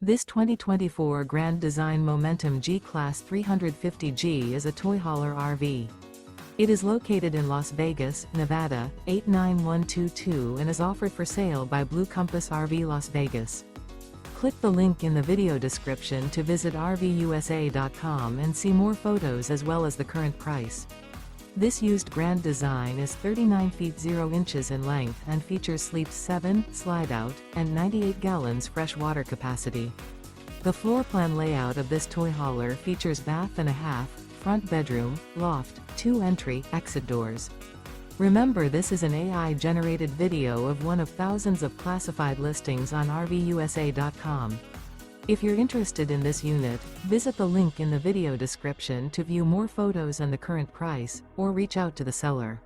This 2024 Grand Design Momentum G-Class 350G is a toy hauler RV. It is located in Las Vegas, Nevada, 89122 and is offered for sale by Blue Compass RV Las Vegas. Click the link in the video description to visit RVUSA.com and see more photos as well as the current price. This used Grand Design is 39 feet 0 inches in length and features sleeps 7, slide-out, and 98 gallons fresh water capacity. The floor plan layout of this toy hauler features bath and a half, front bedroom, loft, 2 entry, exit doors. Remember, this is an AI-generated video of one of thousands of classified listings on RVUSA.com. If you're interested in this unit, visit the link in the video description to view more photos and the current price, or reach out to the seller.